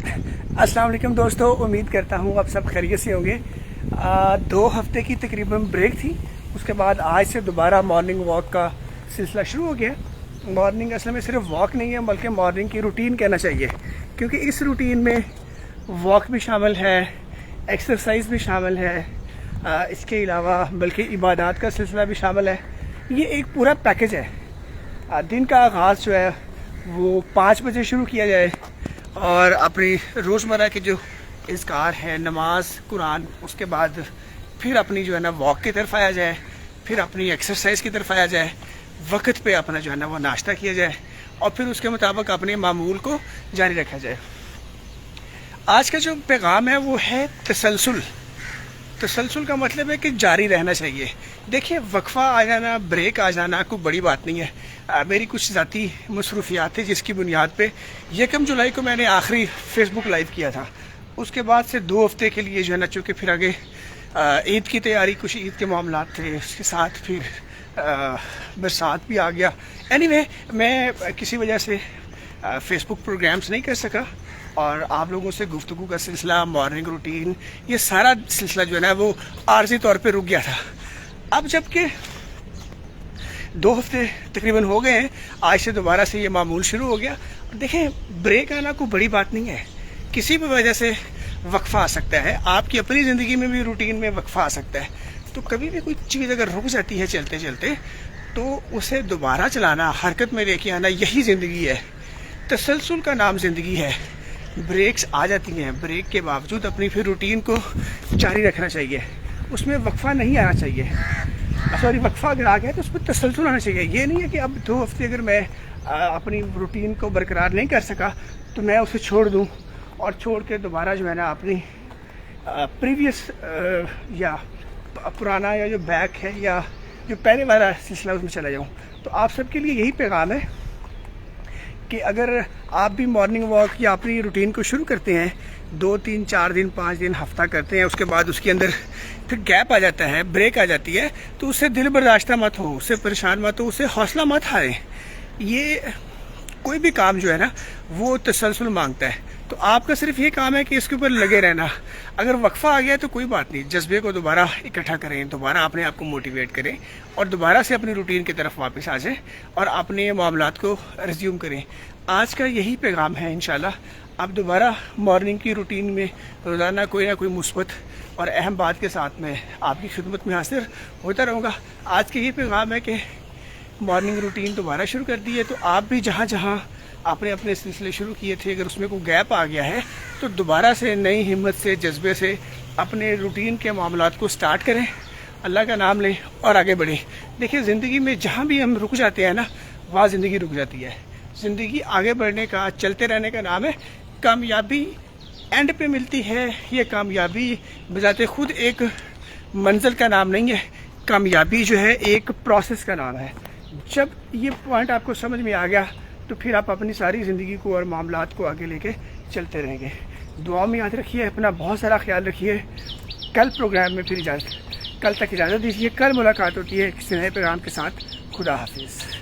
अस्सलाम वालेकुम दोस्तों, उम्मीद करता हूँ आप सब खैरियत से होंगे। 2 हफ्ते की तकरीबन ब्रेक थी, उसके बाद आज से दोबारा मॉर्निंग वॉक का सिलसिला शुरू हो गया। मॉर्निंग असल में सिर्फ वॉक नहीं है बल्कि मॉर्निंग की रूटीन कहना चाहिए, क्योंकि इस रूटीन में वॉक भी शामिल है, एक्सरसाइज भी शामिल है, इसके अलावा बल्कि इबादत का सिलसिला भी शामिल है। ये एक पूरा पैकेज है। दिन का आगाज़ जो है वो 5 बजे शुरू किया जाए और अपनी रोज़मर्रा के जो इज़कार है, नमाज, कुरान, उसके बाद फिर अपनी जो है ना वॉक की तरफ आया जाए, फिर अपनी एक्सरसाइज की तरफ आया जाए, वक्त पे अपना जो है ना वो नाश्ता किया जाए और फिर उसके मुताबिक अपने मामूल को जारी रखा जाए। आज का जो पैगाम है वो है तसलसल। तसलसल का मतलब है कि जारी रहना चाहिए। देखिए, वक्फा आ जाना, ब्रेक आ जाना कोई बड़ी बात नहीं है। मेरी कुछ ज़ाती मसरूफियात थी जिसकी बुनियाद पे 1 जुलाई को मैंने आखिरी फेसबुक लाइव किया था। उसके बाद से 2 हफ्ते के लिए जो है ना, चूँकि फिर आगे ईद की तैयारी, कुछ ईद के मामलात थे, उसके साथ फिर बरसात भी आ गया। एनीवे, मैं किसी वजह से फेसबुक प्रोग्राम्स नहीं कर सका और आप लोगों से गुफ्तगू का सिलसिला, मॉर्निंग रूटीन, ये सारा सिलसिला जो है ना वो आर्जी तौर पे रुक गया था। अब जबकि 2 हफ्ते तकरीबन हो गए हैं, आज से दोबारा से ये मामूल शुरू हो गया। देखें, ब्रेक आना कोई बड़ी बात नहीं है, किसी भी वजह से वक्फा आ सकता है। आपकी अपनी ज़िंदगी में भी रूटीन में वक्फा आ सकता है। तो कभी भी कोई चीज़ अगर रुक जाती है चलते चलते, तो उसे दोबारा चलाना, हरकत में लेके आना, यही ज़िंदगी है। तसलसल का नाम ज़िंदगी है। ब्रेक्स आ जाती हैं, ब्रेक के बावजूद अपनी फिर रूटीन को जारी रखना चाहिए, उसमें वक्फा नहीं आना चाहिए। सॉरी, वक्फा अगर आ गया तो उसमें तसलसल आना चाहिए। ये नहीं है कि अब 2 हफ्ते अगर मैं अपनी रूटीन को बरकरार नहीं कर सका तो मैं उसे छोड़ दूं और छोड़ के दोबारा जो है ना अपनी प्रीवियस या पुराना या जो बैक है या जो पहले वाला सिलसिला उसमें चला जाऊं। तो आप सबके लिए यही पैगाम है कि अगर आप भी मॉर्निंग वॉक या अपनी रूटीन को शुरू करते हैं, 2, 3, 4 दिन, 5 दिन, हफ्ता करते हैं, उसके बाद उसके अंदर फिर गैप आ जाता है, ब्रेक आ जाती है, तो उससे दिल बर्दाश्त मत हो, उससे परेशान मत हो, उससे हौसला मत हारें। ये कोई भी काम जो है ना वो तसलसल मांगता है। तो आपका सिर्फ ये काम है कि इसके ऊपर लगे रहना। अगर वक्फा आ गया तो कोई बात नहीं, जज्बे को दोबारा इकट्ठा करें, दोबारा अपने आप को मोटिवेट करें और दोबारा से अपनी रूटीन की तरफ वापस आ जाएं और अपने मामलात को रिज्यूम करें। आज का यही पैगाम है। इंशाल्लाह अब दोबारा मॉर्निंग की रूटीन में रोज़ाना कोई ना कोई मुस्बत और अहम बात के साथ में आपकी खिदमत में हाजिर होता रहूँगा। आज का यही पैगाम है कि मॉर्निंग रूटीन दोबारा शुरू कर दी है, तो आप भी जहाँ जहाँ आपने अपने सिलसिले शुरू किए थे, अगर उसमें कोई गैप आ गया है तो दोबारा से नई हिम्मत से, जज्बे से अपने रूटीन के मामलात को स्टार्ट करें, अल्लाह का नाम लें और आगे बढ़ें। देखिए, ज़िंदगी में जहाँ भी हम रुक जाते हैं ना, वहाँ ज़िंदगी रुक जाती है। ज़िंदगी आगे बढ़ने का, चलते रहने का नाम है। कामयाबी एंड पे मिलती है। ये कामयाबी बजाते खुद एक मंजिल का नाम नहीं है, कामयाबी जो है एक प्रोसेस का नाम है। जब ये पॉइंट आपको समझ में आ गया तो फिर आप अपनी सारी ज़िंदगी को और मामलात को आगे लेके चलते रहेंगे। दुआ में याद रखिए, अपना बहुत सारा ख्याल रखिए। कल प्रोग्राम में फिर कल तक इजाज़त दीजिए। कल मुलाकात होती है किसी नए प्रोग्राम के साथ। खुदा हाफिज़।